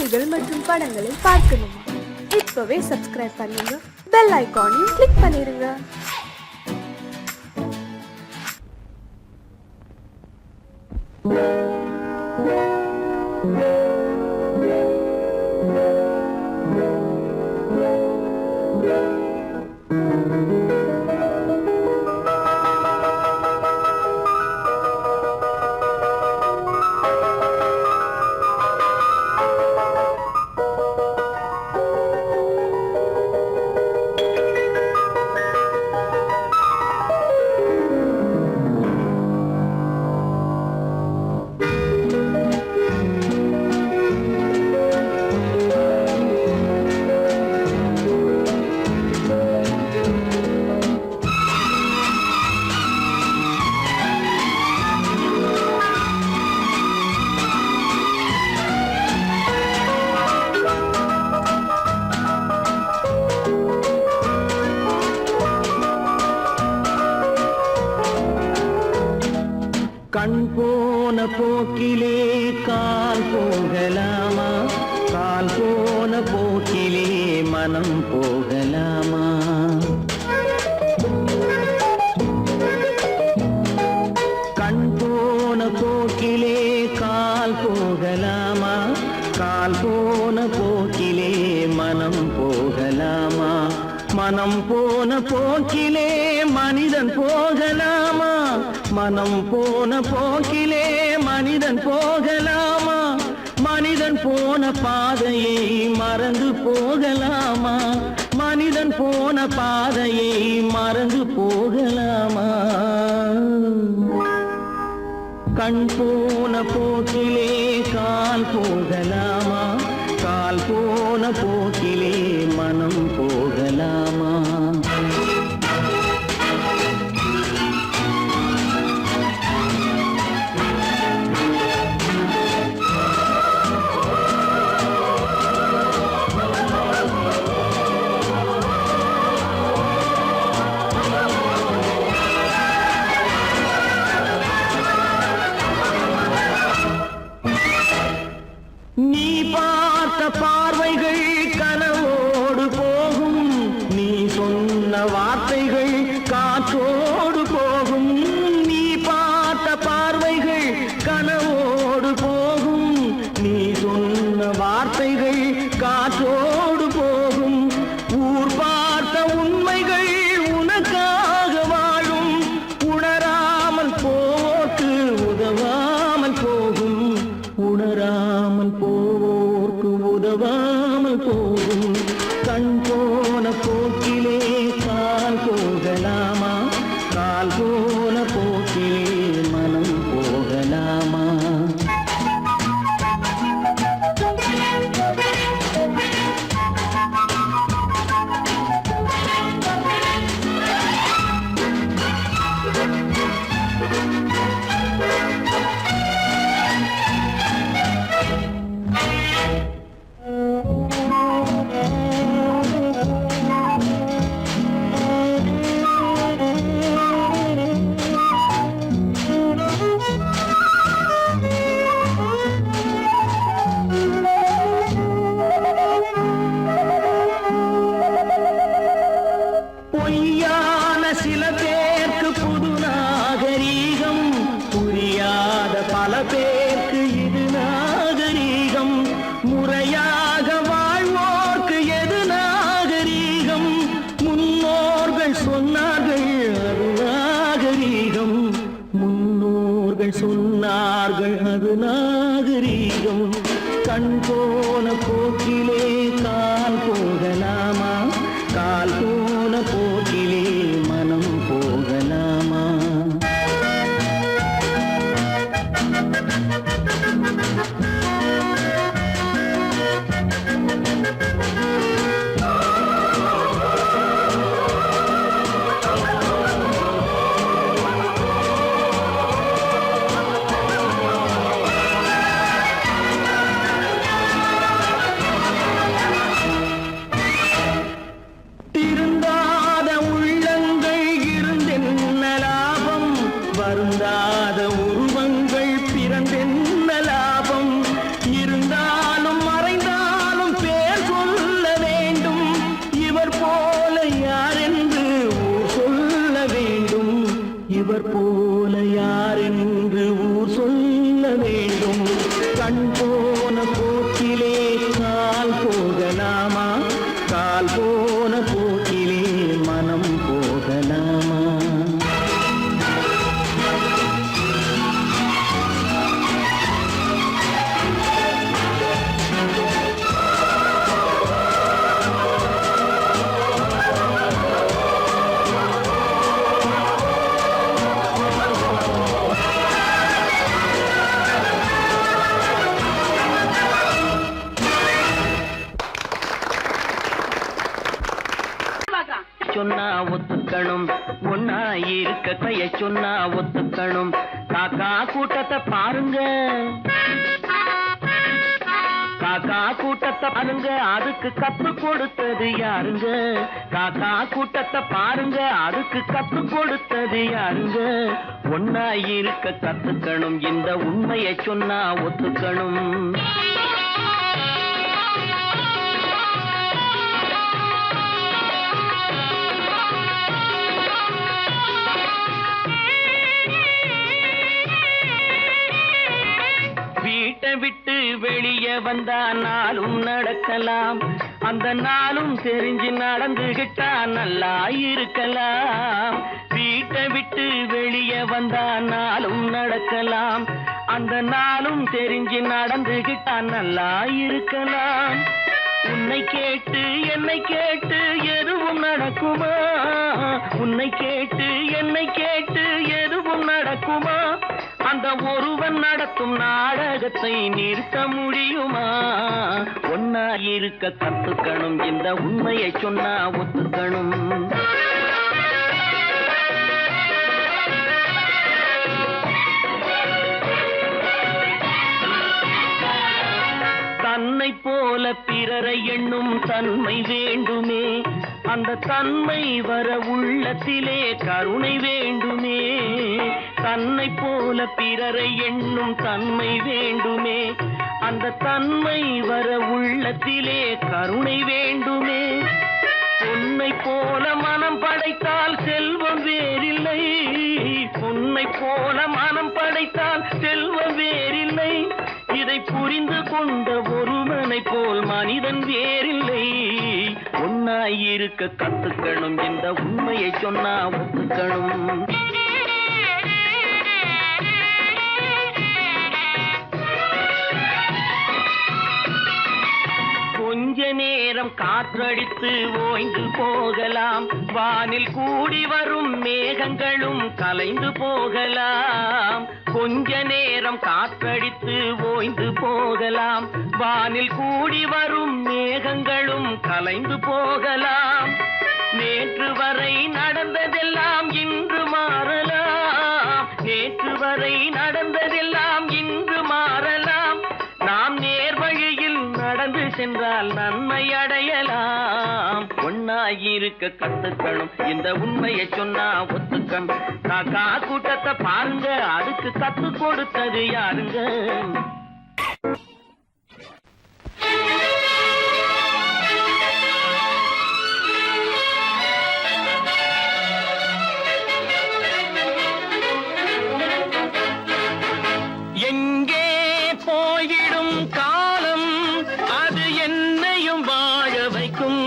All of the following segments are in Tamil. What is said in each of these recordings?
பாடல்கள் மற்றும் படங்களை பார்க்கணுமா? இப்பவே சப்ஸ்கிரைப் பண்ணுங்க, பெல் ஐகானையும் கிளிக் பண்ணிருங்க. கண் போன போக்கிலே கால் போகலாமா? கால் போன போக்கிலே மனம் போகலாமா? கண் போன போக்கிலே கால் போகலாமா? கால் போன போக்கிலே மனம் போகலாமா? மனம் போன போக்கிலே மனிதன் போகலாமா? மனம் போன போக்கிலே மனிதன் போகலாமா? மனிதன் போன பாதையை மறந்து போகலாமா? மனிதன் போன பாதையை மறந்து போகலாமா? கண் போன போக்கிலே கால் போகலாமா? கால் போன போக்கிலே மனம் போகலாமா? நீ பார்த்த பார்வைகள் கனவோடு போகும், நீ சொன்ன வார்த்தைகள் காற்றோடு போகும். நீ பார்த்த பார்வைகள் கனவோடு போகும், நீ சொன்ன வார்த்தைகள் காற்றோடு போகும். ஊர் பார்த்த உண்மைகள் உனக்காக வாழும், உணராமல் போக்கு உதவாமல் போகும். உணராமல் போவோர்க்கு உதவாமல் போகும். கண் போன போக்கிலே கால் போகலாமா? கால் போன போக்கிலே மனம் போகலாமா? பொய்யான சில பேருக்கு புது நாகரீகம், புரியாத பல பேருக்கு இது நாகரீகம். முறையாக வாழ்வோர்க்கு எது நாகரீகம்? முன்னோர்கள் சொன்னார்கள் அது நாகரீகம். முன்னோர்கள் சொன்னார்கள் அது நாகரீகம். கண் போன போக்கிலே கால் போகலாமா? கால் போன போக்கிலே மனம் போகலாமா? திருந்த சொன்னா ஒத்துக்கணும், ஒன்னா இருக்க கைய சொன்னா ஒத்துக்கணும். காக்கா கூட்டத்தை பாருங்க, காக்கா கூட்டத்தை பாருங்க, அதுக்கு கத்து கொடுத்தது யாருங்க? காக்கா கூட்டத்தை பாருங்க, அதுக்கு கத்து கொடுத்தது யாருங்க? ஒன்னா இருக்க கத்துக்கணும், இந்த உண்மையை சொன்னா ஒத்துக்கணும். வீட்டை விட்டு வெளியே வந்தா நாளும் நடக்கலாம், அந்த நாளும் தெரிஞ்சு நடந்துகிட்டா நல்லா இருக்கலாம். வீட்டை விட்டு வெளியே வந்தா நாளும் நடக்கலாம், அந்த நாளும் தெரிஞ்சு நடந்துகிட்டா நல்லா இருக்கலாம். உன்னை கேட்டு என்னை கேட்டு எதுவும் நடக்குமா? உன்னை கேட்டு என்னை கேட்டு எதுவும் நடக்குமா? அந்த ஒருவன் நடத்தும் நாடகத்தை நிறுத்த முடியுமா? ஒன்னா இருக்க கத்துக்கணும், இந்த உண்மையை சொன்னா ஒத்துக்கணும். தன்னை போல பிறரை எண்ணும் தன்மை வேண்டுமே, அந்த தன்மை வர உள்ளத்திலே கருணை வேண்டுமே. தன்னை போல பிறரை எண்ணும் தன்மை வேண்டுமே, அந்த தன்மை வர உள்ளத்திலே கருணை வேண்டுமே. பொன்னை போல மனம் படைத்தால் செல்வம் வேறில்லை, பொன்னை போல மனம் படைத்தால் செல்வம் வேறில்லை. இதை புரிந்து கொண்ட ஒருவனை போல் மனிதன் வேறில்லை. ஒன்னாய் இருக்க கத்துக்கணும், இந்த உண்மையை சொன்னா ஒத்துக்கணும். கொஞ்ச நேரம் காற்றடித்து ஓய்ந்து போகலாம், வானில் கூடி வரும் மேகங்களும் கலைந்து போகலாம். கொஞ்ச நேரம் காற்றடித்து ஓய்ந்து போகலாம், வானில் கூடி வரும் மேகங்களும் கலைந்து போகலாம். நேற்று வரை நடந்ததெல்லாம் இன்று மாறலாம், நேற்று வரை நடந்ததெல்லாம் இன்று மாறலாம். நாம் நேர் வழியில் நடந்து சென்றால் நன்மை அடையலாம். ஒன்னாயிருக்க கத்துக்கணும், இந்த உண்மையை சொன்னா ஒத்துக்கணும். காக்கா கூட்டத்தை பாருங்க, அதுக்கு கத்து கொடுத்தது யாருங்க? எங்கே போயிடும் காலம், அது என்னையும் வாழ வைக்கும்.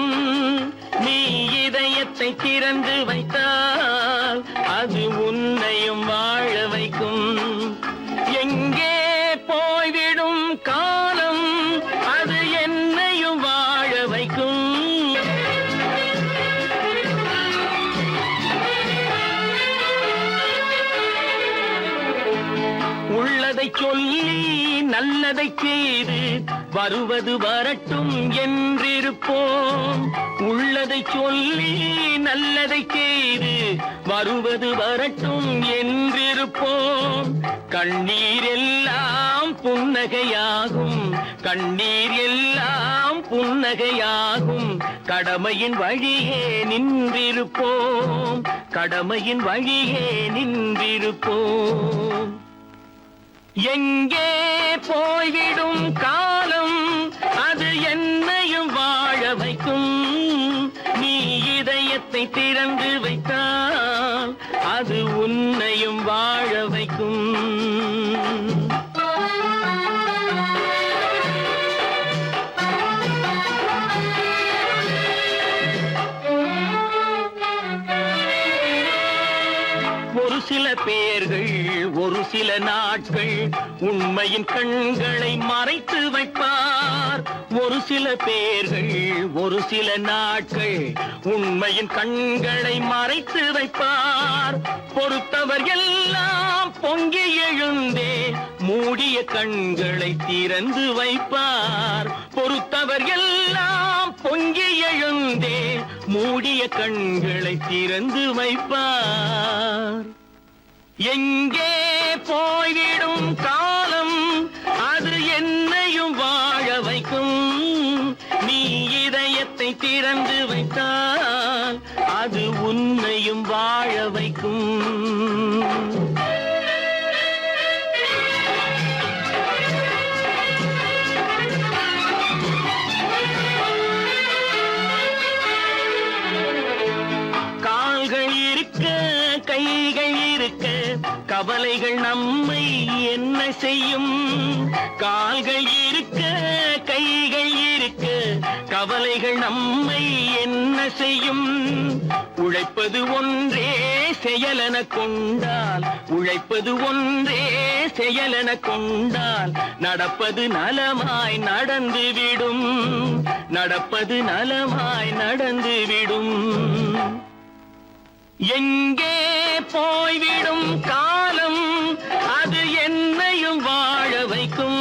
நீ இதயத்தை திறந்து வைத்தால் அது உன்னையும் வாழ வைக்கும். எங்கே போய்விடும் காலம், அது என்னையும் வாழ வைக்கும். உள்ளதை சொல்லி நல்லதை செய்து வருவது வரட்டும் என்றிருப்போம். உள்ளதை சொல்லி நல்லதை செய்து வருவது வரட்டும் என்றிருப்போம். கண்ணீர் எல்லாம் புன்னகையாகும், கண்ணீர் எல்லாம் புன்னகையாகும். கடமையின் வழியே நின்றிருப்போம், கடமையின் வழியே நின்றிருப்போம். எங்கே போய்விடும் காலம், அது என்னையும் வாழ வைக்கும். நீ இதயத்தை திறந்து வைத்தால் அது உன்னையும் வாழ வைக்கும். ஒரு சில பேர்கள் ஒரு சில நாட்கள் உண்மையின் கண்களை மறைத்து வைப்பார். ஒரு சில பேர்கள் ஒரு சில நாட்கள் உண்மையின் கண்களை மறைத்து வைப்பார். பொறுத்தவர் எல்லாம் பொங்கி எழுந்தே மூடிய கண்களை திறந்து வைப்பார். பொறுத்தவர் எல்லாம் பொங்கி எழுந்தே மூடிய கண்களை திறந்து வைப்பார். எங்கே போய்விடும் காலம் அது என்னையும் வாழ வைக்கும். நீ இதயத்தை திறந்து வைத்தால் அது உன்னையும் வாழ வைக்கும். கால்கள் இருக்க கைகள் இருக்க கவலைகள் நம்மை என்ன செய்யும். கால்கள் இருக்க கைகள் இருக்க கவலைகள் நம்மை என்ன செய்யும். உழைப்பது ஒன்றே செயலென கொண்டால், உழைப்பது ஒன்றே செயலென கொண்டால் நடப்பது நலமாய் நடந்துவிடும். நடப்பது நலமாய் நடந்துவிடும். எங்கே போய்விடும் காலம் அது என்னையும் வாழ வைக்கும்.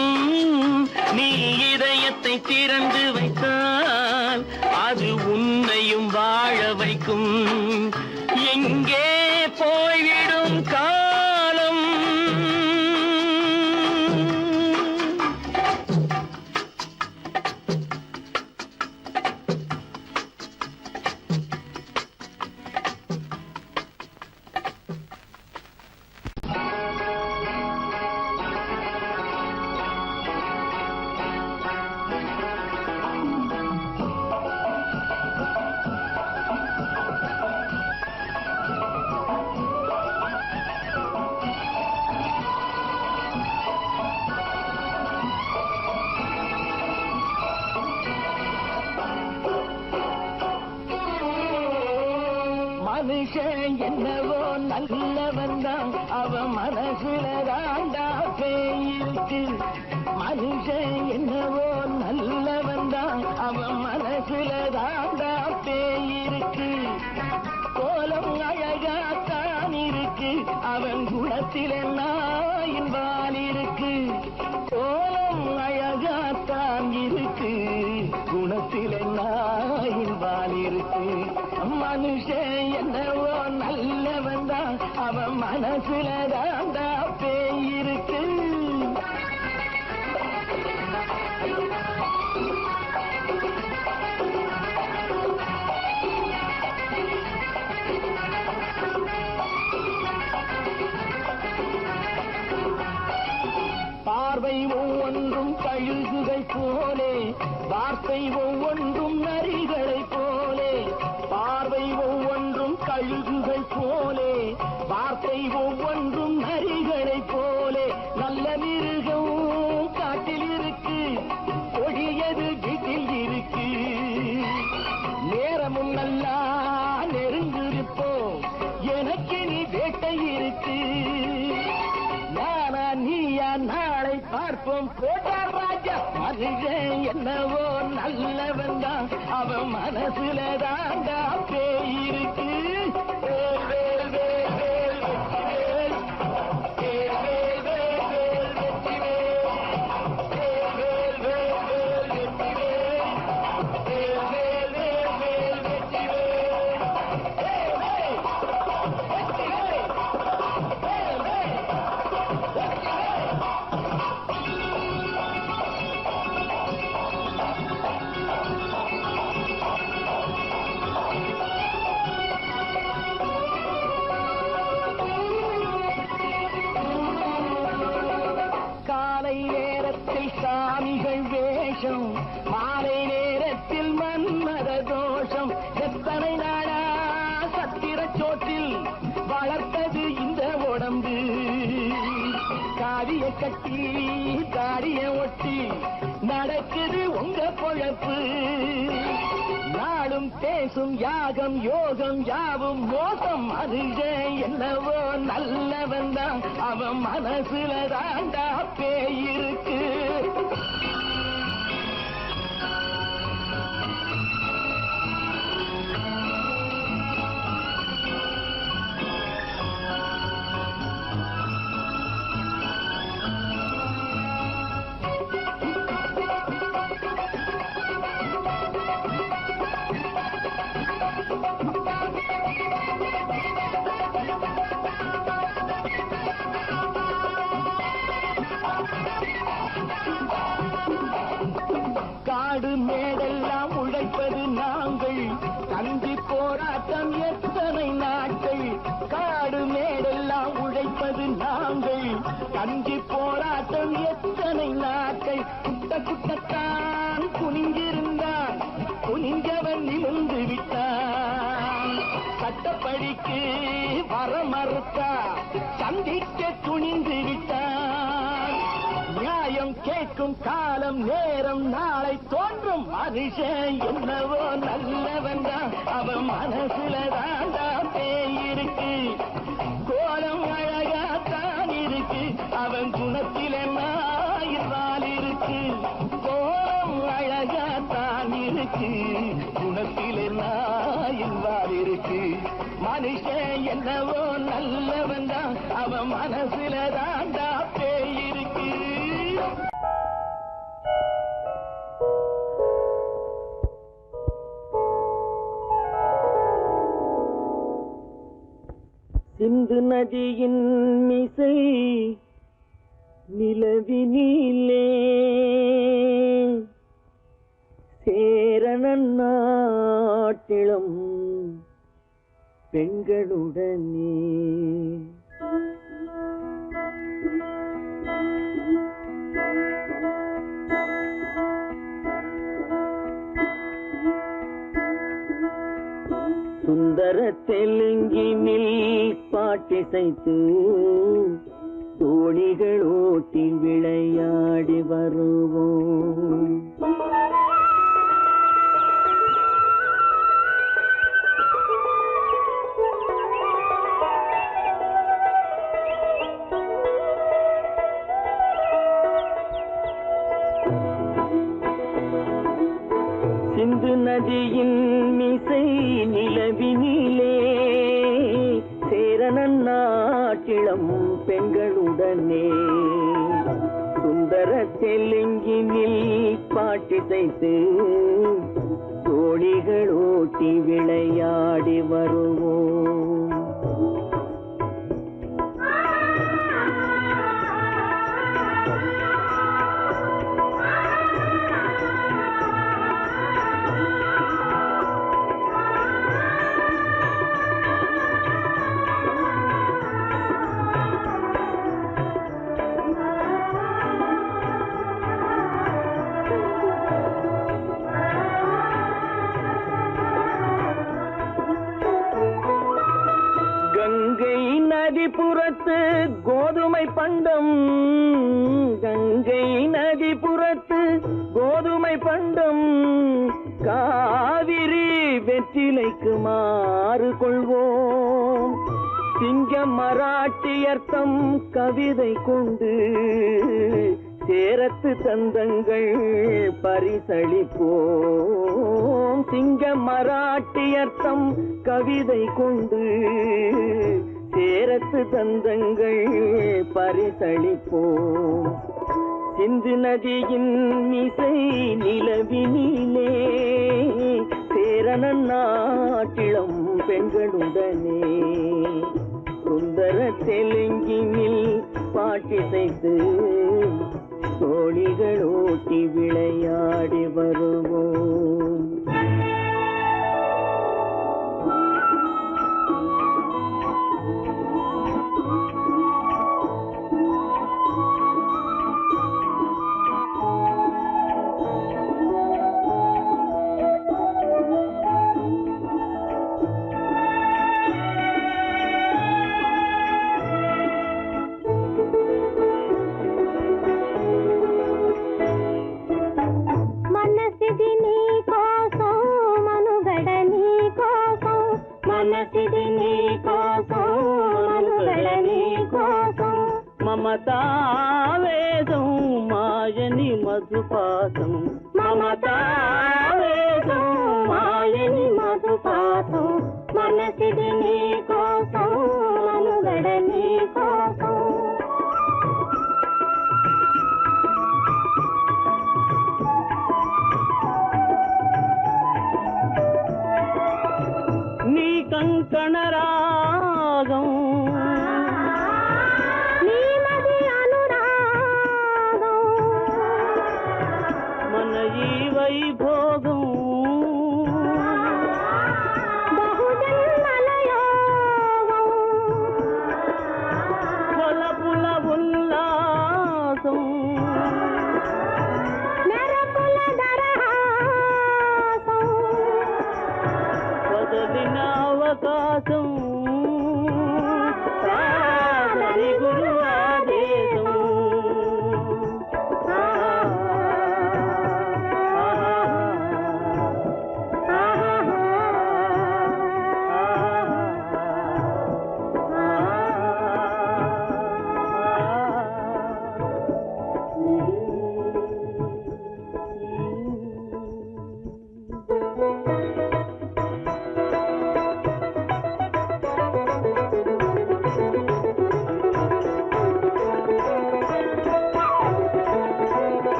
நீ இதயத்தை திறந்து வைத்தால் அது உன்னையும் வாழ வைக்கும். எங்கே போய்விடும் காலம். மனுஷன் என்னவோ நல்லவன் தான், அவன் மனசுல தாண்டா பேயிருக்கு. மனுஷன் என்னவோ நல்லவன் தான், அவன் மனசுல தாண்டா பேயிருக்கு. கோலம் அழகாத்தான் இருக்கு, அவன் குணத்தில நாயின் வால் இருக்கு. கோலம் அழகாத்தான் இருக்கு, குணத்தில நாயின் வால் இருக்கு. மனுஷன் என்னவோ நல்லவன் தான், அவன் மனசுல தாண்டா பேயிருக்கு. பார்வை ஒவ்வொன்றும் கழுகுகள் போலே, வார்த்தை ஒவ்வொன்றும் நரிகளை போலே. பார்வை ஒவ்வொன்றும் கழுகுகள் போலே, வார்த்தை ஒவ்வொன்றும் நரிகளை போலே. நல்ல மிருகம் காட்டில் இருக்கு, கொடியது வீட்டில் இருக்கு. நேரமும் நல்லா நெருங்கிருப்போம், எனக்கு நீ வேட்டை இருக்கு. நானா நீயா நாளை பார்ப்போம் போட்டார் ராஜா. மனுஷன் என்னவோ நல்லவன் தான், அவன் மனசுல தாண்டா பேயிருக்கு. சாமிகள் வேஷம், மாலை நேரத்தில் மன்மத தோஷம். எத்தனை நாளா சத்திர சோட்டில் வளர்த்தது இந்த உடம்பு. காவிய கட்டி தாடிய ஒட்டி நடக்குது உங்க பொழப்பு. நாளும் பேசும் யாகம் யோகம் யாவும் மோசம். மனுஷன் என்னவோ நல்லவன் தான், அவன் மனசுல தாண்டா பேயிருக்கு. காடு மேடெல்லாம் உழைப்பது நாங்கள், கஞ்சி போராட்டம் எத்தனை நாட்கள். காடு மேடெல்லாம் உழைப்பது நாங்கள், கஞ்சி போராட்டம் எத்தனை நாட்கள். குட்ட குட்டத்தான் குனிஞ்சிருந்தான், குனிஞ்சவன் நிமிர்ந்து விட்டான். சட்டப்படிக்கு வர மறுத்தா, சந்திக்க துணிந்து விட்டான். நியாயம் கேட்கும் காலம் நேரம் நாளை தோன்றும். மனுஷன் என்னவோ நல்லவன் தான், அவன் மனசுல தாண்டா பேய் இருக்கு. கோலம் அழகாத்தான் இருக்கு, அவன் குணத்தில நாயினால் இருக்கு. கோலம் அழகாத்தான் இருக்கு, குணத்தில நாயினால் இருக்கு. மனுஷன் என்னவோ நல்லவன் தான், அவன் மனசுல தாண்டா பேய் இருக்கு. சிந்து நதியின் மிசை நிலவினிலே சேரணன் நாட்டிளம் பெண்களுடனே சுந்தர தெலுங்கினில் பாட்டிசைத்து தோணிகள் ஓட்டி விளையாடி வருவோம். சிந்து நதியின் மிசை நிலவினிலே சேரணன் நாட்டிளம் பெண்களுடனே சுந்தர தெலுங்கினில் பாட்டிசைத்து தோணிகள் ஓட்டி விளையாடி வருவோம். கங்கை நதிபுறத்து கோதுமை பண்டம், கங்கை நதிபுறத்து கோதுமை பண்டம், காவிரி வெற்றிலைக்கு மாறு கொள்வோம். சிங்க மராட்டியர்த்தம் கவிதை கொண்டு சேரத்து தந்தங்கள் பரிசளிப்போம். சிங்க மராட்டியர்த்தம் கவிதை கொண்டு சேரத்து தந்தங்கள் பரிசளிப்போம். சிந்து நதியின் மிசை நிலவினிலே சேரணன் நாட்டிளம் பெண்களுடனே சுந்தர தெலுங்கினில் பாட்டிசைத்து தோணிகள் ஓட்டி விளையாடி வருவோம். మమతావేదం మాయని మధుపాతం, మమతావేదం మాయని మధుపాతం, మనసిది నీ కోసం మనుగడ నీ కోసం. నీ కంకణ రాగం మన ఈ వై யோகம் బహుజన్మల యోగం కొలపుల ఉల్లాసం మెరపుల దరహాసం వదలిన అవకాశం సాదరి గురు ఆదేశం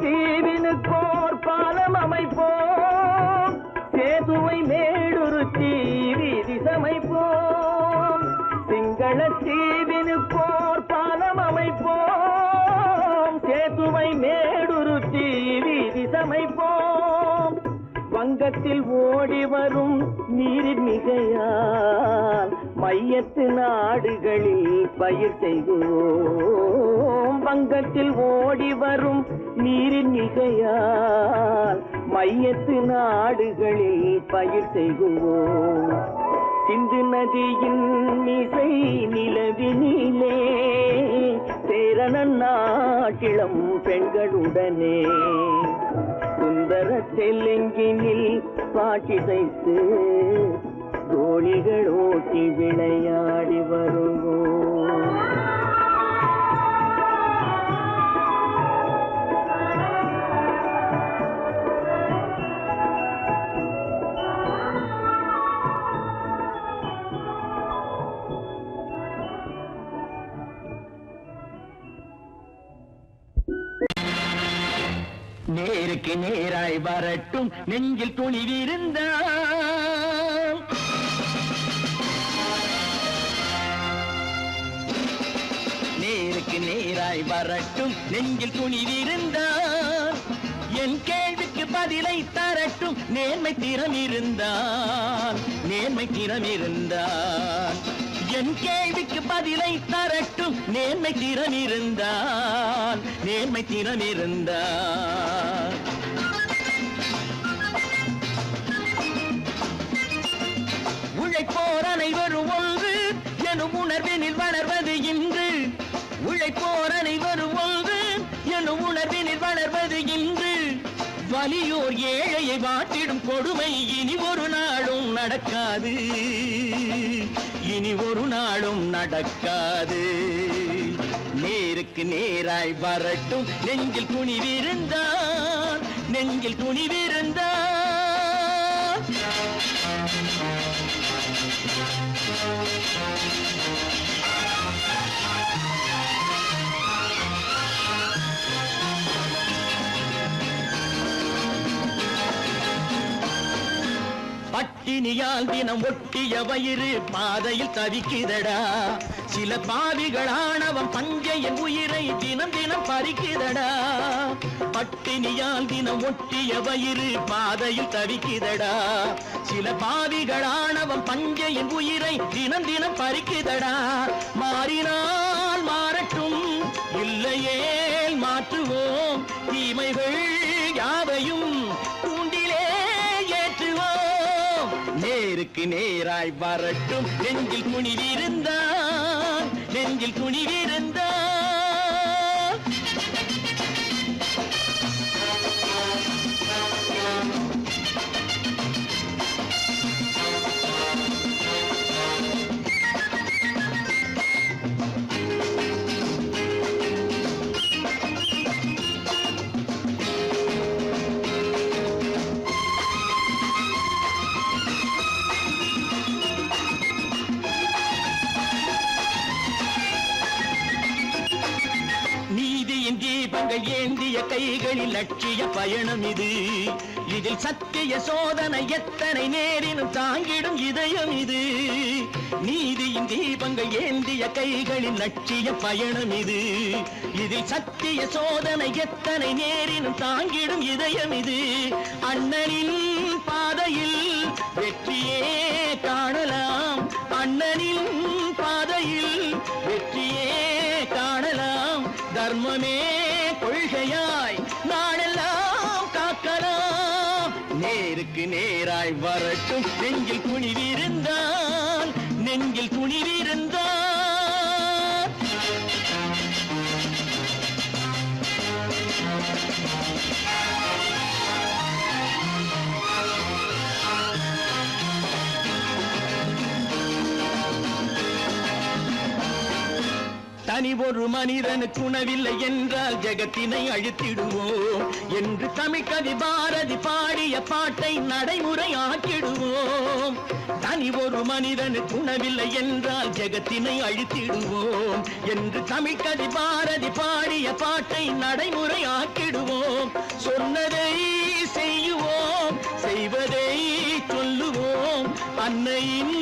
தீவினுக்கோர் பாலம் அமைப்போம் சேதுவை மேடுருத்தி வீதி சமைப்போம் சிங்கள தீவினுக்கோர் பாலம் அமைப்போம் சேதுவை மேடுருத்தி வீதி சமைப்போம் வங்கத்தில் ஓடி வரும் நீரின் மிகையால் மையத்து நாடுகளில் பயிர் செய்கிறோம் வங்கத்தில் ஓடி வரும் நீரின் மிகையால் மையத்து நாடுகளில் பயிர் செய்கிறோம் சிந்து நதியின் மிசை நிலவினிலே சேரணன் நாட்டிளம் பெண்களுடனே சுந்தர தெலுங்கினில் பாட்டிசைத்து தோழிகள் ஓட்டி விளையாடி வருவோம் நேருக்கு நேராய் வரட்டும் நெஞ்சில் துணிவிருந்தால் நேருக்கு நேராய் வரட்டும் நெஞ்சில் துணிவிருந்தால் என் கேள்விக்கு பதிலை தரட்டும் நேர்மை திறம் இருந்தால் என் கேள்விக்கு பதிலை தரட்டும் நேர்மை திறம் இருந்தால் உழைப்போர் அனைவரும் ஒன்று எனும் உணர்வினில் வளர்வது இன்று உழைப்போர் அனைவரும் ஒன்று எனும் உணர்வினில் வளர்வது இன்று வலியோர் ஏழையை வாட்டிடும் கொடுமை இனி ஒரு நாளும் நடக்காது நேருக்கு நேராய் வரட்டும் நெஞ்சில் துணிவிருந்தால் பட்டினியால் தினம் ஒட்டிய வயிறு பாதையில் தவிக்குதடா சில பாவிகள் ஆணவம் பஞ்சையின் உயிரை தினம் தினம் பறிக்குதடா பட்டினியால் தினம் ஒட்டிய வயிறு பாதையில் தவிக்குதடா சில பாவிகள் ஆணவம் பஞ்சையின் உயிரை தினம் தினம் பறிக்குதடா மாறினால் மாறட்டும் இல்லையேல் மாற்றுவோம் தீமைகள் யாவையும் தூண்டிலே ஏற்றுவோம் நேருக்கு நேராய் வரட்டும் நெஞ்சில் துணிவிருந்தால் தீபங்கள் ஏந்திய கைகளில் லட்சிய பயணம் இது. இதில் சத்திய சோதனை எத்தனை நேரினும் தாங்கிடும் இதயம் இது. நீதியின் தீபங்கள் ஏந்திய கைகளில் லட்சிய பயணம் இது. இதில் சத்திய சோதனை எத்தனை நேரினும் தாங்கிடும் இதயம் இது. அண்ணனின் பாதையில் வெற்றியே காணலாம். அண்ணனின் பாதையில் வெற்றியே காணலாம். தர்மமே கொள்கையாய் நாடெல்லாம் காக்கலாம். நேருக்கு நேராய் வரட்டும் நெஞ்சில் துணிவிருந்தான், நெஞ்சில் துணிவிருந்தான். தனி ஒரு மனிதனுக்கு உணவில்லை என்றால் ஜெகத்தினை அழித்திடுவோம் என்று தமிழ்கவி பாரதி பாடிய பாட்டை நடைமுறையாக்கிடுவோம். தனி ஒரு மனிதனுக்கு உணவில்லை என்றால் ஜெகத்தினை அழித்திடுவோம் என்று தமிழ்கவி பாரதி பாடிய பாட்டை நடைமுறையாக்கிடுவோம். சொன்னதை செய்யுவோம், செய்வதை சொல்லுவோம். அன்னையின்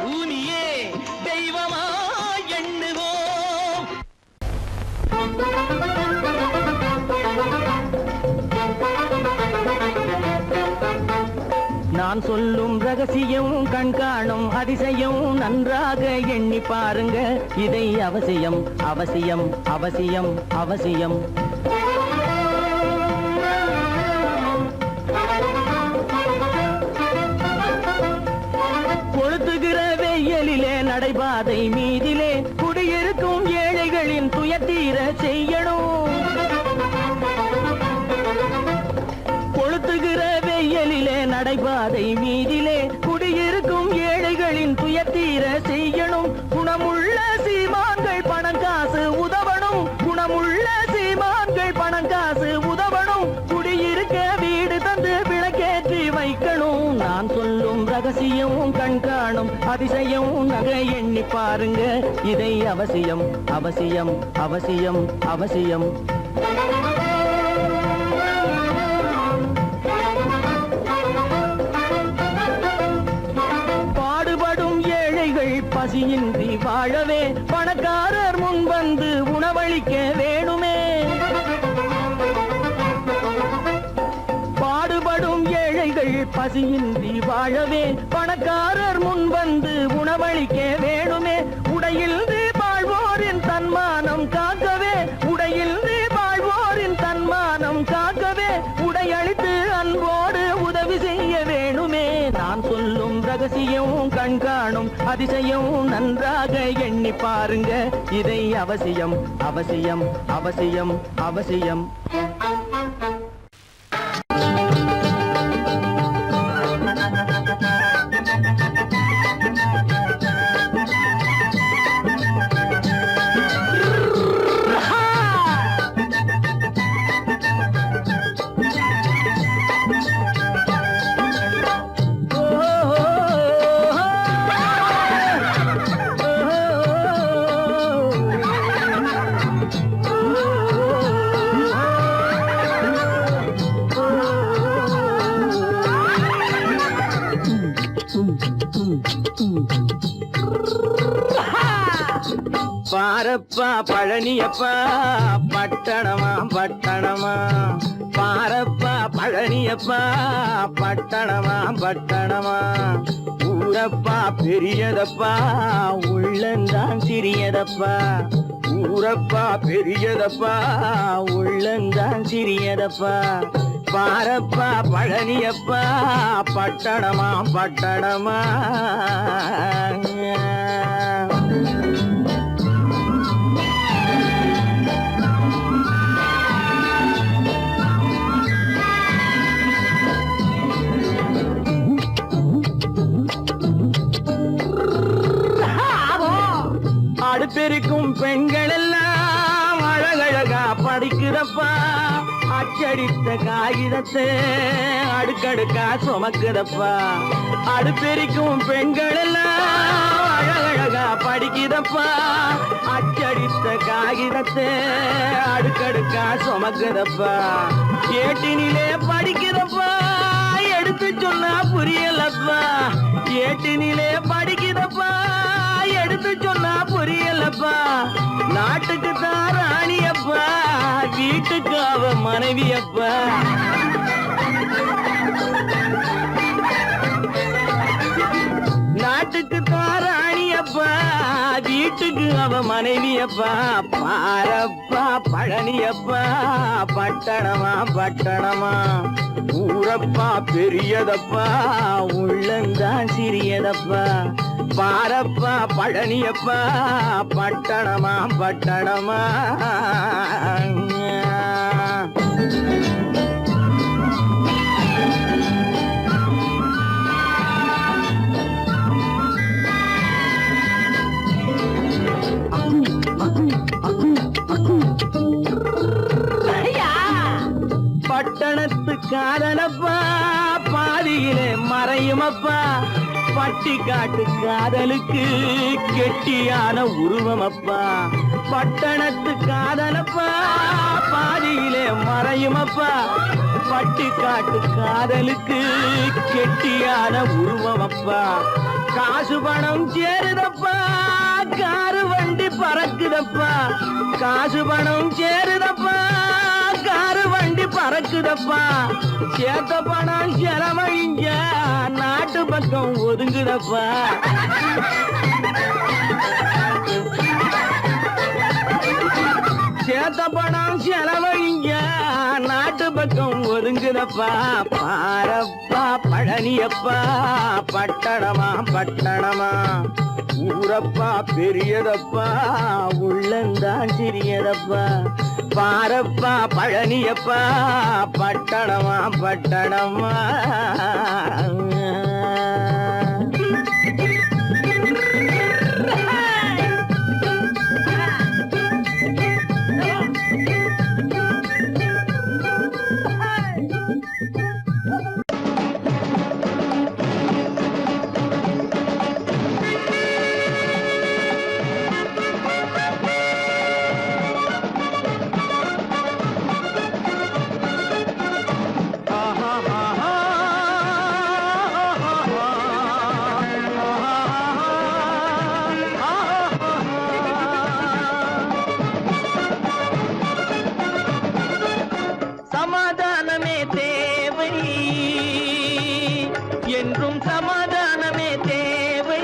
பூமியே தெய்வமா எண்ணுவோம். நான் சொல்லும் ரகசியம் கண்காணும் அதிசயம் நன்றாக எண்ணி பாருங்க. இதை அவசியம் அவசியம் அவசியம் அவசியம். கொளுத்துகிற வெயிலிலே நடைபாதை மீதிலே குடியிருக்கும் ஏழைகளின் துயத்தீர செய்யணும். கொளுத்துகிற வெயிலிலே நடைபாதை மீதிலே குடியிருக்கும் ஏழைகளின் துயத்தீர செய்யணும். குணமுள்ள சீமான்கள் பணம் காசு உதவணும். குணமுள்ள சீமான்கள் பணம் காசு உதவணும். குடியிருக்க வீடு தந்து விளக்கேற்றி வைக்கணும். நான் சொல்லும் ரகசியம் கண்காணும் அதிசயம் நகை எண்ணி பாருங்க. இதை அவசியம் அவசியம் அவசியம் அவசியம். பசியின்றி வாழவே பணக்காரர் முன் வந்து உணவளிக்க வேணுமே. பாடுபடும் ஏழைகள் பசியின்றி வாழவே பணக்காரர் முன் வந்து உணவளிக்க வேணுமே. உடையில் வாழ்வோரின் தன்மானம் காக்கவே, உடையில் வாழ்வோரின் தன்மானம் காக்கவே உடையளித்து அன்போடு உதவி செய்ய வேணுமே. நான் சொல்லும் ரகசியம் கண்காணும் அதிசயம் நன்றாக எண்ணி பாருங்க. இதை அவசியம் அவசியம் அவசியம் அவசியம். பாரப்பா பழனியப்பா பட்டணமா பட்டணமா. பாரப்பா பழனியப்பா பட்டணமா பட்டணமா. ஊரப்பா பெரியதப்பா உள்ளந்தான் சிறியதப்பா. ஊரப்பா பெரியதப்பா உள்ளந்தான் சிறியதப்பா. பாரப்பா பழனியப்பா பட்டணமா பட்டணமா. அடுப்பெருக்கும் பெண்கள் எல்லாம் அழகழகா படிக்கிறப்பா. அச்சடித்த காகிதத்தை அடுக்கடுக்கா சுமக்குதப்பா அடுப்பெரிக்கும் பெண்கள் எல்லாம் அழகழகா படிக்குதப்பா அச்சடித்த காகிதத்தை அடுக்கடுக்கா சுமக்குதப்பா ஏட்டினிலே படிக்குதப்பா எடுத்து சொன்னா புரியலப்பா ஏட்டினிலே படிக்குதப்பா எடுத்து சொன்னா புரியலப்பா நாட்டுக்கு தான் ராணியப்பா வீட்டுக்கு அவ மனைவியப்பா நாட்டுக்கு தான் ராணியப்பா வீட்டுக்கு அவ மனைவியப்பா பாரப்பா பழனியப்பா பட்டணமா பட்டணமா ஊரப்பா பெரியதப்பா உள்ளந்தான் சிறியதப்பா பாரப்பா பழனியப்பா பட்டணமா பட்டணமா பட்டணத்து காதலப்பா பாதியிலே மறையுமப்பா பட்டி காட்டு காதலுக்கு கெட்டியான உருவமப்பா பட்டணத்து காதலப்பா பாதியிலே மறையுமப்பா பட்டி காட்டு காதலுக்கு கெட்டியான உருவமப்பா காசு பணம் சேருதப்பா காரு வண்டி பறக்குதப்பா காசு பணம் சேருதப்பா காரு வண்டி பறக்குதப்பா சேத்த பணம் செலவழிஞ்ச நாட்டு பக்கம் ஒதுங்குதப்பா சேத்த பணம் செலவழிஞ்ச நாட்டு பக்கம் ஒதுங்குதப்பா பாரப்பா பழனியப்பா பட்டணமா பட்டணமா ஊரப்பா பெரியதப்பா உள்ளந்தான் சிறியதப்பா பாரப்பா பழனியப்பா பட்டணமா பட்டணமா சமாதானமே தேவை என்றும் சமாதானமே தேவை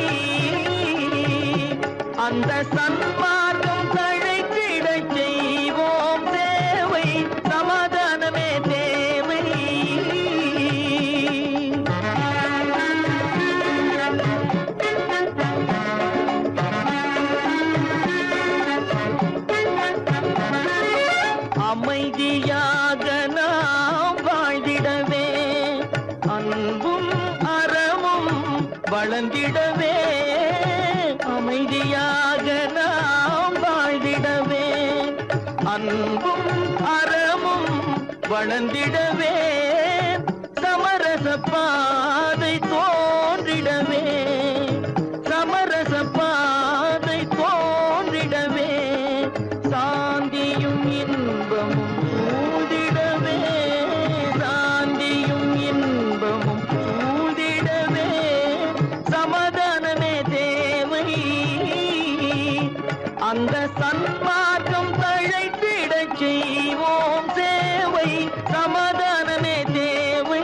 அந்த சன்மார்க்கம் தழைத்திடச் செய்வோம் தேவை சமாதானமே தேவை அமைதியாக நாம் வாழ்ந்திடவே அன்பும் அறமும் வளர்ந்திடவே அமைதியாக நாம் வாழ்ந்திடவே அன்பும் அறமும் வளர்ந்திடவே சமரச பாதை தோன்றிடவே சமரச பாதை தோன்றிடவே சாந்தியும் இன்பமும் சூழ்ந்திடவே சாந்தியும் இன்பமும் சூழ்ந்திடவே சமாதானமே தேவை அந்த சன்மார்க்கம் தழைத்திடச் செய்வோம் சேவை சமாதானமே தேவை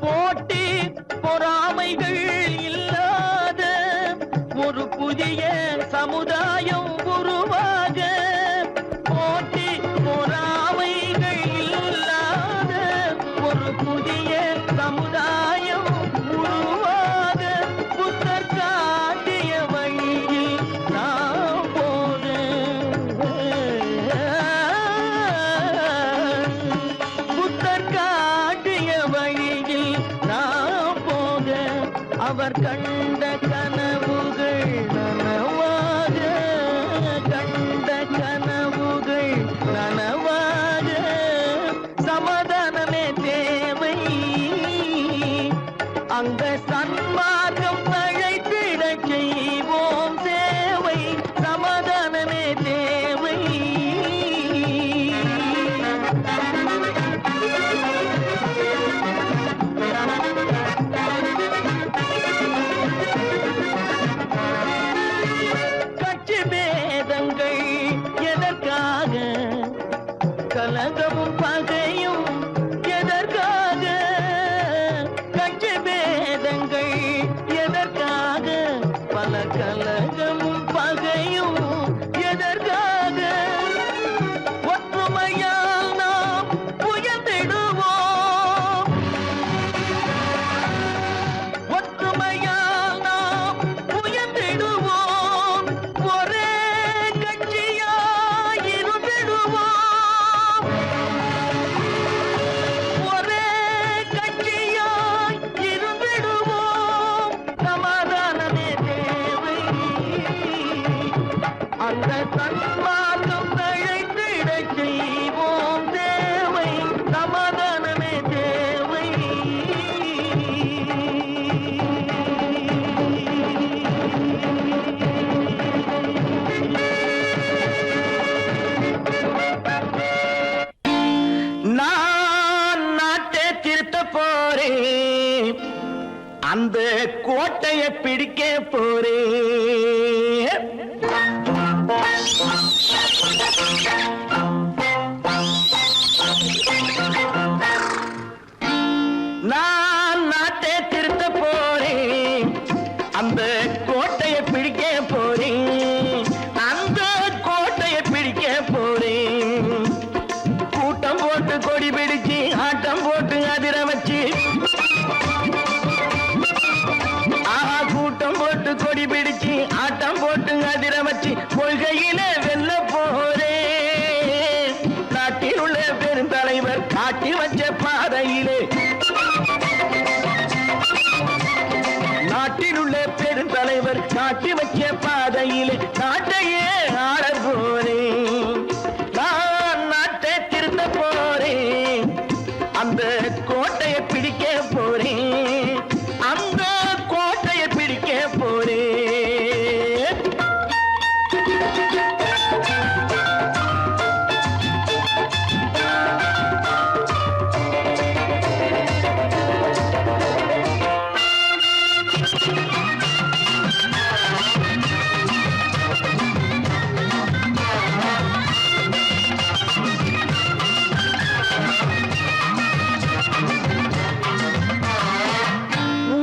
போட்டி பொறாமைகள் இல்லாத ஒரு புதிய சமுதாயம் உருவாக போட்டி பொறாமைகள் இல்லாத ஒரு புதிய சமுதாயம் உருவாக புத்தர் காட்டிய வழியில் நாம் போக புத்தர் காட்டிய வழியில் அவர் கண்ட கனவுகள் நனவாக, கண்ட கனவுகள் நனவாக, சமாதானமே தேவை. அங்க சன்மார்க்கம் தழைத்திட செய்வோம் சேவை, சமாதானமே தேவை. கட்சி பேதங்கள் எதற்காக, கலகமும் பகையும் எதற்காக, கட்சி பேதங்கள் எதற்காக, பல கலகமும் பகையும் எதற்காக, ஒற்றுமையால் நாம் உயர்ந்திடுவோம், ஒற்றுமையால் நாம் உயர்ந்திடுவோம், ஒரே கட்சியாய் இருந்திடுவோம், ஒரே கட்சியாய் இருந்திடுவோம், சமாதானமே தேவை. அந்த சன்மார்க்கம் தழைத்திட செய்வோம் தேவை, சமாதானமே தேவை. நான் நாட்டை திருத்த போறேன், அந்த கோட்டையை பிடிக்க போறேன். நான் நாட்டை திருத்த போறேன், அந்த கோட்டையை பிடிக்க போறேன், அந்த கோட்டையை பிடிக்க போறேன். கூட்டம் போட்டு கொடி பிடிச்சு ஆட்டம் போட்டு அதிர வச்சு, ஆஹா கூட்டம் போட்டு கொடி பிடிச்சு ஆட்டம் போட்டு அதிர வச்சு, கொள்கையில வெல்ல போறேன். நாட்டில் உள்ள பெருந்தலைவர் காட்டி வச்ச பாதையிலே, நாட்டில் உள்ள பெருந்தலைவர் காட்டி வச்ச பாதையிலே நாட்டையே ஆள போறேன். நான் நாட்டை திருத்த போறேன், அந்த கோட்டையை பிடிக்க போறேன், அந்த கோட்டையை பிடிக்க போறேன்.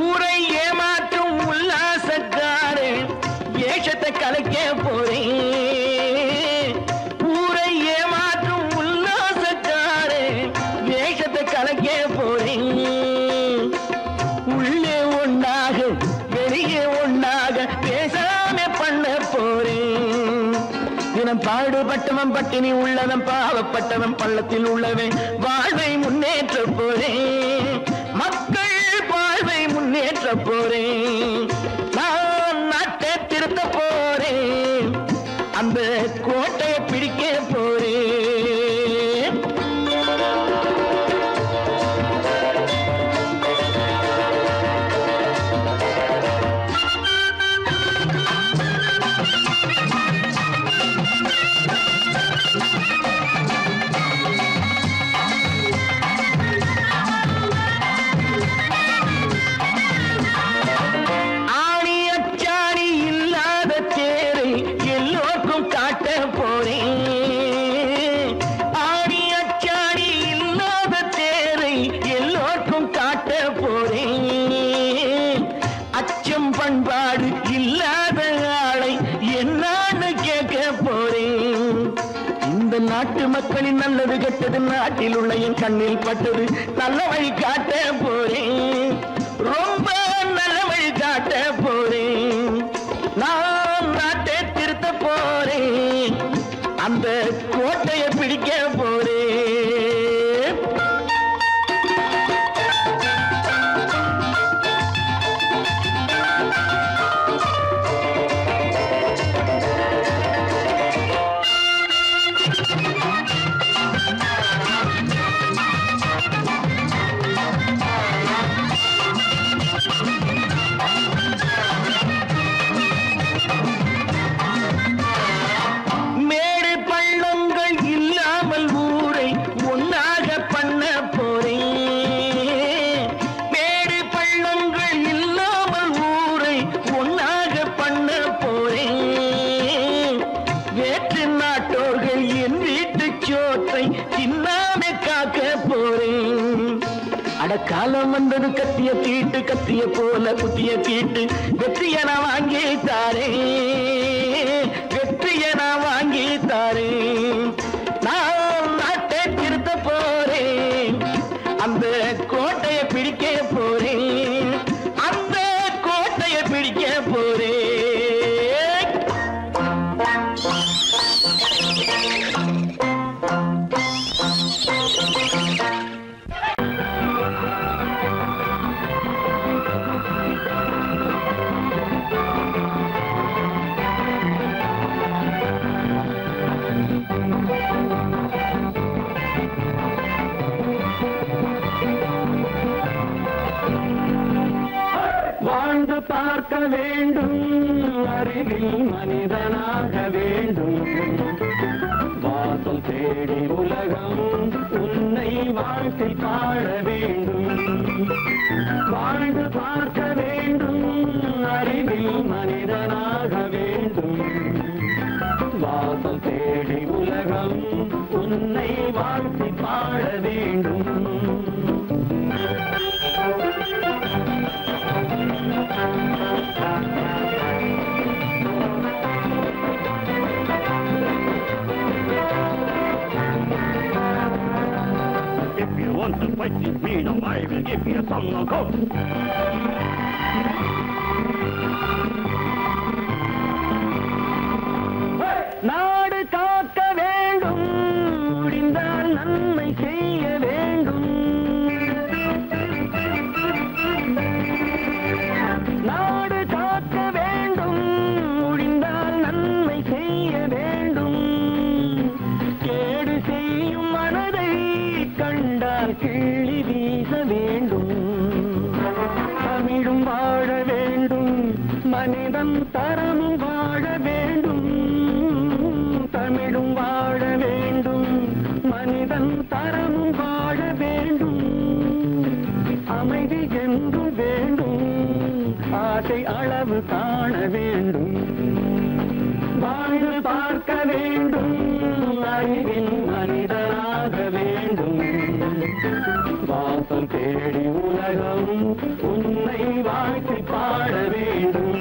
ஊரை ஏமாற்றும் உல்லாசக்காரு வேஷத்தை கலைக்க போறேன், ஊரை ஏமாற்றும் உல்லாசக்காரு வேஷத்தை கலைக்க போறேன். உள்ளே ஒண்ணாக வெளியே ஒண்ணாக பேசாம பண்ண போறேன். தினம் பாடுபட்டவன் பட்டினி உள்ளவன் பாவப்பட்டவன் பள்ளத்தில் உள்ளவன் வாழ்வை முன்னேற்ற போறேன், மக்கள் வாழ்வை முன்னேற்ற போறேன். நான் நாட்டை திருத்த போறேன், அந்த கோட்டையை பிடிக்க போறேன். ஆணி அச்சாணி இல்லாத தேரை எல்லோருக்கும் காட்ட போறேன், ஆணி அச்சாணி இல்லாத தேரை எல்லோருக்கும் காட்ட போறேன். அச்சம் பண்பாடு இல்லாத ஆளை என்னான்னு கேட்க போறேன். இந்த நாட்டு மக்களின் நல்லது கெட்டது நாட்டில் உள்ள என் கண்ணில் பட்டது, நல்ல வழி காட்ட போறேன், ரொம்ப நல்ல வழி காட்ட போறேன். நான் நாட்டை திருத்த போறேன், அந்த கோட்டையை பிடிக்க போறேன். காலம் வந்தது கத்திய தீட்டு கத்திய போல குத்திய தீட்டு வெற்றிய நான் வாங்கி தாரேன் வெற்றிய நான் வாங்கி தாரேன் நான் நாட்டை திருத்த போறேன் அந்த கோட்டையை பிடிக்க போறேன் அந்த கோட்டையை பிடிக்க போறேன் வாழ்ந்து பார்க்க வேண்டும் அறிவில் மனிதனாக வேண்டும் வாசல் தேடி உலகம் உன்னை வாழ்க்கை பாட வேண்டும் வாழ்ந்து பார்க்க வேண்டும் அறிவில் மனிதனாக வேண்டும் வாசல் தேடி உலகம் உன்னை வாழ்க்கை பாட வேண்டும் If you want to fight with me, now I will give you some go. நாடு காக்க வேண்டும் முடிந்தால் நன்மை செய்ய வேண்டும் நாடு காக்க வேண்டும் முடிந்தால் நன்மை செய்ய வேண்டும் கேடு செய்யும் மனதை கண்டால் கிள்ளி வீச வேண்டும் தமிழும் வாழ வேண்டும் மனிதன் தரமும் வாழ வேண்டும் தமிழும் வாழ வேண்டும் மனிதன் தரமும் வாழ வேண்டும் அமைதி என்றும் வேண்டும் ஆசை அளவு காண வேண்டும் வாழ்ந்து பார்க்க வேண்டும் அறிவில் மனிதனாக வேண்டும் வாசல் தேடி உலகம் உன்னை வாழ்க்கை பாட வேண்டும்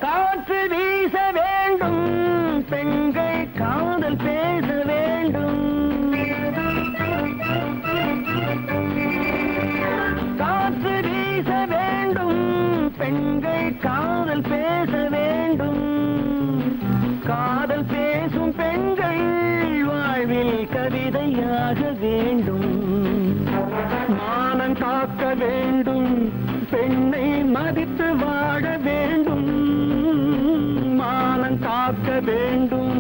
காற்று வீச வேண்டும் பெண்கள் காதல் பேச வேண்டும் காற்று வீச வேண்டும் பெண்கள் காதல் பேச வேண்டும் காதல் பேசும் பெண்கள் வாழ்வில் கவிதையாக வேண்டும் மானம் காக்க வேண்டும் பெண்ணை மதித்து வாழ வேண்டும் மானம் காக்க வேண்டும்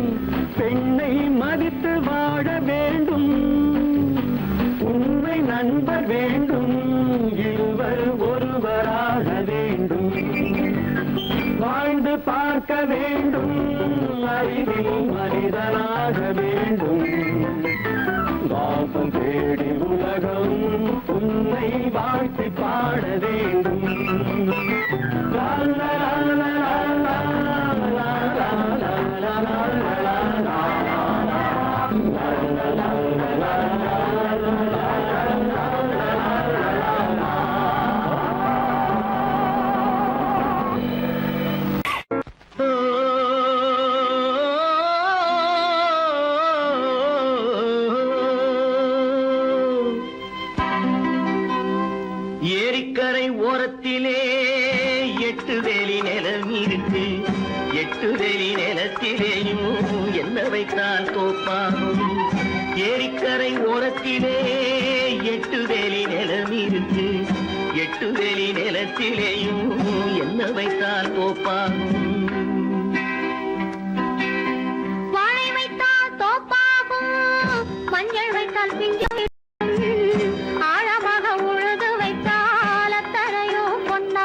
பெண்ணை மதித்து வாழ வேண்டும் உண்மை நண்பர் வேண்டும் இருவர் ஒருவராக வேண்டும் வாழ்ந்து பார்க்க வேண்டும் அறிவில் மனிதனாக வேண்டும் வாசம் தேடி உலகம் உன்னை வாழ்த்தி பாட வேண்டும் லா லா லா லா லா லா லா லா லா லா ஏரிக்கரை ஓரத்திலே 8 வேலி நிலம் இருக்கு 8 வேலி நிலத்திலேயும் என்ன வைத்தால் தோப்பாகும் ஏரிக்கரை ஓரத்திலே 8 வேலி நிலம் இருக்கு 8 வேலி நிலத்திலேயும் என்ன வைத்தால் தோப்பாகும் வாழை வைத்தால் தோப்பாகும் மஞ்சள் வைத்தால் பிஞ்சு ஆழமாக உழுது வைத்தால் அத்தனையோ பொன்னா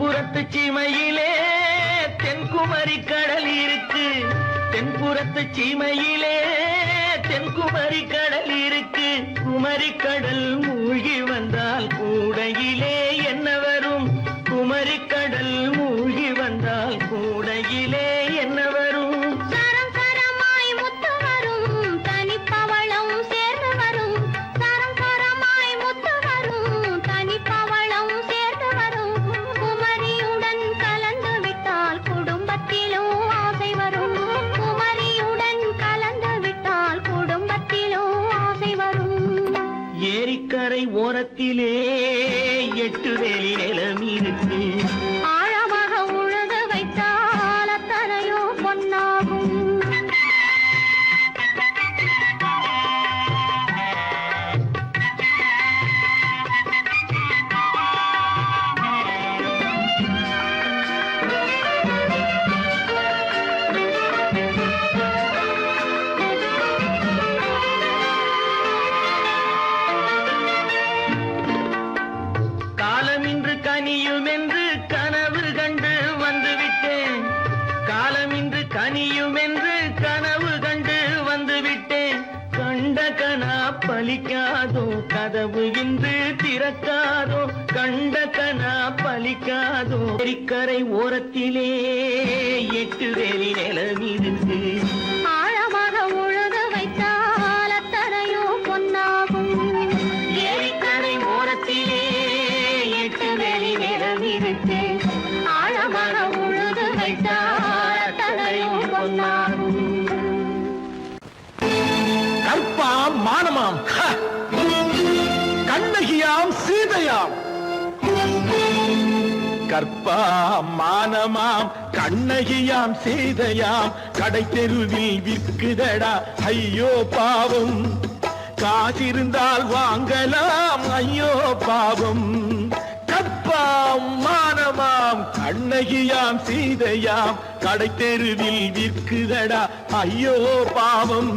தென்புறத்து சீமையிலே தென்குமரி கடல் இருக்கு. தென்புறத்து சீமையிலே தென்குமரி கடல் இருக்கு. குமரி கடல் மூழ்கி வந்தால் கூடையிலே என்ன வரும்? குமரி கடல் மூழ்கி வந்தால் கூடையிலே என்ன வரும்? சரம் சரமாய் முத்து வரும், தனிப்பவளம் சேர்ந்து வரும். சரம் சரமாய் முத்து வரும், தனிப்பவளம் சேர்ந்து வரும். குமரியுடன் கலந்து விட்டால் குடும்பத்திலும் ஆசை வரும். குமரியுடன் கலந்து விட்டால் குடும்பத்திலும் ஆசை வரும். ஏரிக்கரை ஓரத்திலே 8 வேலி நிலம் இருக்கு. ஆழமாக உழுது வைத்தால் அத்தனையோ பொன்னாகும். காலமின்று கனியும் என்று கனவு கண்டு வந்துவிட்டேன். காலமின்று கனியும் என்று கனவு கண்டு வந்துவிட்டேன். கண்ட கனா பலிக்காதோ, கதவு இன்று திறக்காதோ. கண்ட கனா பலிக்காதோ. ஏரிக்கரை ஓரத்திலே 8 வேலி நிலம் இருக்கு. ஆழமாக உழுது வைத்தால் அத்தனையோ பொன்னாகும். ஏரிக்கரை ஓரத்திலே 8 வேலி நிலம் இருக்கு. ஆழமாக உழுது வைத்தால் அத்தனையோ பொன்னாகும். கற்பாம் மானமாம் கண்ணகியாம் சீதையாம். கற்பாம் மானமாம் கண்ணகியாம் சீதையாம் கடை தெருவில் விற்குதடா ஐயோ பாவம். காசிருந்தால் வாங்கலாம் ஐயோ பாவம். கற்பாம் மானமாம் கண்ணகியாம் சீதையாம் கடை தெருவில் விற்குதடா ஐயோ பாவம்.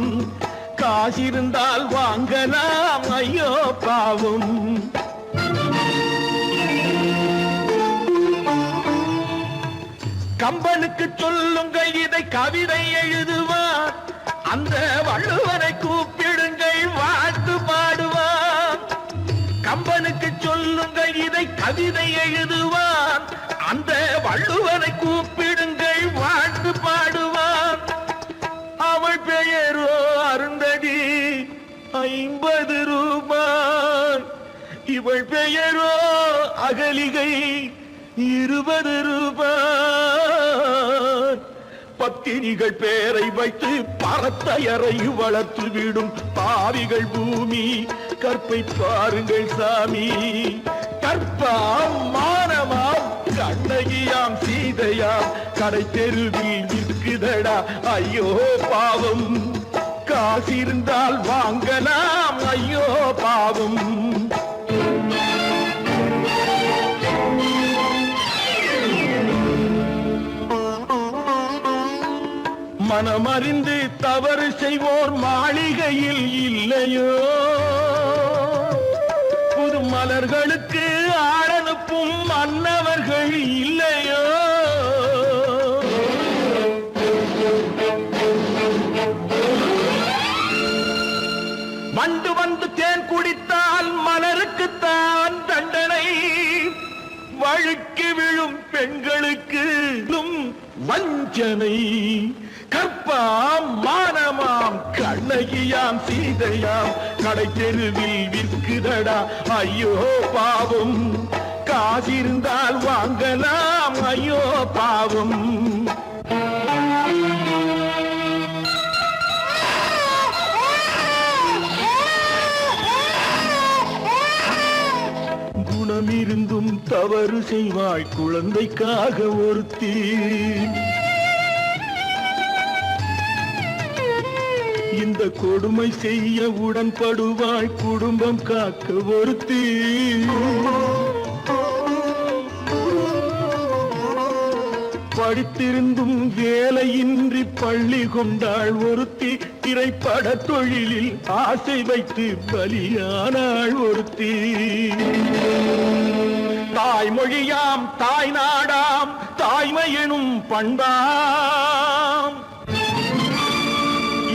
காசிருந்தால் வாங்கலாம் ஐயோ பாவம். கம்பனுக்கு சொல்லுங்கள் இதை கவிதை எழுதுவார். அந்த வள்ளுவனை கூப்பிடுங்கள் வாழ்த்து பாடுவான். கம்பனுக்கு சொல்லுங்கள் இதை கவிதை எழுதுவான். அந்த வள்ளுவனை கூப்பிடுங்கள் வாழ்த்து பாடுவான். அவள் பெயரோ அருந்ததி 50 ரூபாய். இவள் பெயரோ அகலிகை 20 ரூபாய். பத்தினிகள் பேரை வைத்து பரத்தையரை வளர்த்து விடும் பாவிகள் பூமி. கற்பை பாருங்கள் சாமி. கற்பாம் மானமாம் கண்ணகியாம் சீதையாம் கடை தெருவில் விற்குதடா ஐயோ பாவம். காசிருந்தால் வாங்கலாம் ஐயோ பாவம். மனமறிந்து தவறு செய்வோர் மாளிகையில் இல்லையோ. புது மலர்களுக்கு ஆளனுப்பும் மன்னவர்கள் இல்லையோ. வண்டு வந்து தேன் குடித்தால் மலருக்குத்தான் தண்டனை. வழுக்கி விழும் பெண்களுக்கு வஞ்சனை. கற்பாம் மானமாம் கண்ணகியாம் சீதையாம் கடை தெருவில் விற்குதடா ஐயோ பாவம். காசிருந்தால் வாங்கலாம் ஐயோ பாவம். குணமிருந்தும் தவறு செய்வாய் குழந்தைக்காக ஒருத்தி. இந்த கொடுமை செய்ய உடன்படுவாய் குடும்பம் காக்க ஒருத்தி. படித்திருந்தும் வேலையின்றி பள்ளி கொண்டாள் ஒருத்தி. திரைப்பட தொழிலில் ஆசை வைத்து பலியானாள் ஒருத்தி. தாய்மொழியாம் தாய் நாடாம் தாய்மை எனும் பண்பாம்.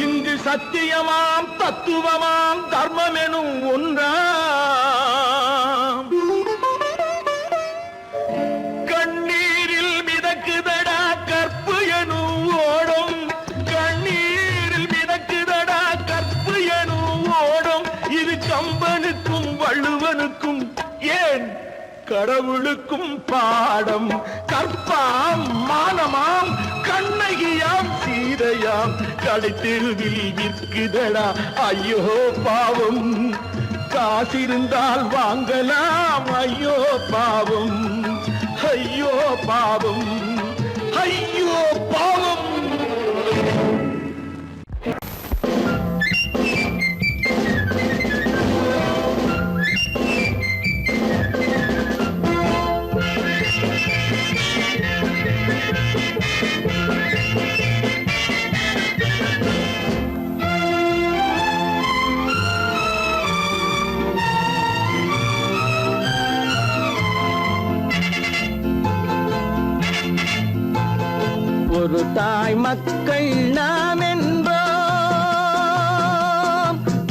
இங்கு சத்தியமாம் தத்துவமாம் தர்மம் எனும் ஒன்றாம். கண்ணீரில் மிதக்குதடா கற்பு எனும் ஓடும், கண்ணீரில் மிதக்குதடா கற்பு எனும் ஓடும். இது கம்பனுக்கும் வள்ளுவனுக்கும் ஏன் கடவுளுக்கும் பாடம். கற்பாம் மானமாம் கண்ணகியாம் சீதையாம் கடைத்தெருவில் விற்குதடா ஐயோ பாவம். காசிருந்தால் வாங்கலாம் ஐயோ பாவம், ஐயோ பாவம், ஐயோ பாவம். ஒரு தாய் மக்கள் நாம் என்போம்,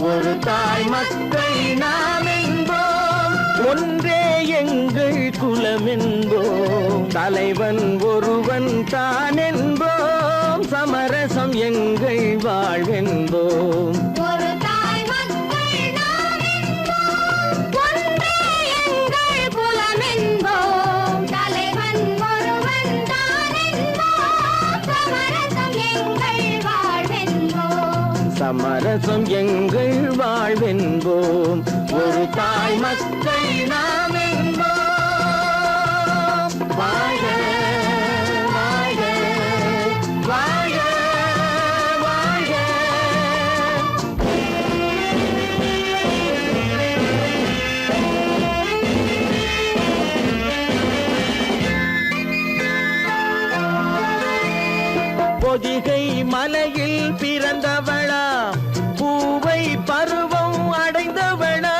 ஒரு தாய் மக்கள் நாம் என்போம். ஒன்றே எங்கள் குலம் என்போம், தலைவன் ஒருவன் தான் என்போம். சமரசம் எங்கள் வாழ்வென்போம். ஒரு தாய் மக்கள் நாம் என்போம், ஒன்றே எங்கள் குலம் என்போம். தலைவன் ஒருவன் தான் என்போம். சமரசம் எங்கள் வாழ்வென்போம். சமரசம் எங்கள் வாழ்வென்போம். ஒரு தாய் மக்கள் நாம் என்போம். வாழ்க வாழ்க வாழ்க வாழ்க. பொதிகை மலையில் பிறந்தவளா, பூவை பருவம் அடைந்தவளா.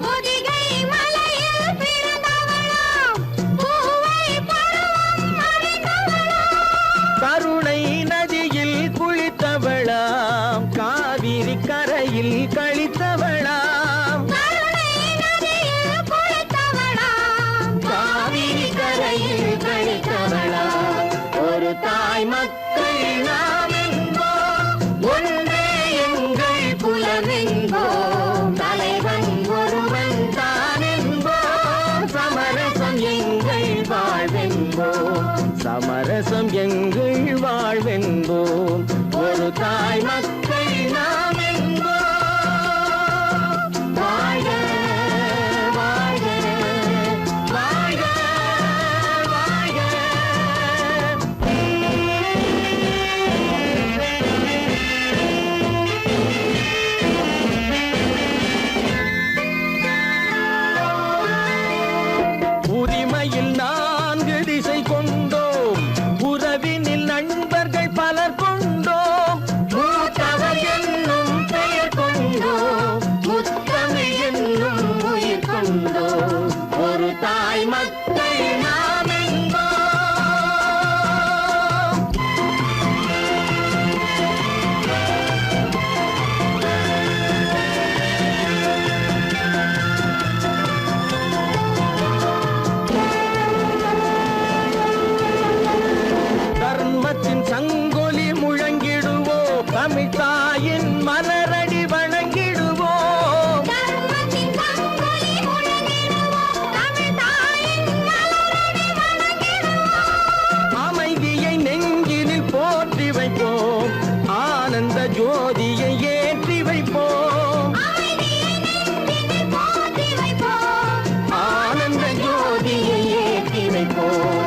பொதிகை மலையில் பிறந்தவளாம், பூவை பருவம் அடைந்தவளாம். கருணை நதியில் குளித்தவளாம், காவிரி கரையில் கழித்தவளாம். கருணை நதியில் குளித்தவளாம், காவிரி கரையில் கழித்தவளாம். ஒரு தாய் மக்கள் நாம் என்போம், ஒன்றே எங்கள் குலம் என்போம். தலைவன் ஒருவன் தான் என்போம். சமரசம் எங்கள் வாழ்வென்போம், சமரசம் எங்கள் வாழ்வென்போம். ஒரு தாய் மக்கள் நாம் என்போம். வாழ்க வாழ்க வாழ்க வாழ்க. உரிமையில் 4 திசை கொண்டோம், உறவினில் நண்பர்கள் பலர் கொண்டோம். மூத்தவர் என்னும் பெயர் கொண்டோம், முத்தமிழ் என்னும் உயிர் கொண்டோம். ஒரு தாய் மக்கள் நாம் என்போம். தர்மத்தின் சங்கொலி முழங்கிடுவோம், தமிழ் தாயின் மலரடி வணங்கிடுவோம். தர்மத்தின் சங்கொலி முழங்கிடுவோம், தமிழ் தாயின் மலரடி வணங்கிடுவோம். அமைதியை நெஞ்சினில் போற்றி வைப்போம், ஆனந்த ஜோதியை ஏற்றி வைப்போம். அமைதியை நெஞ்சினில் போற்றி வைப்போம், ஆனந்த ஜோதியை ஏற்றி வைப்போம்.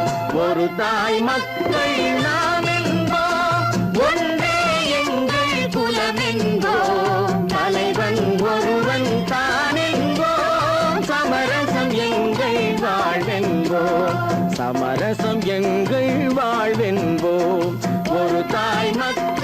ஒரு தாய் மக்கள் நாம் என்போம், ஒன்றே எங்கள் குலம் என்போம். தலைவன் ஒருவன் தான் என்போம். சமரசம் எங்கள் வாழ்வென்போம், சமரசம் எங்கள் வாழ்வென்போம். ஒரு தாய் மக்கள்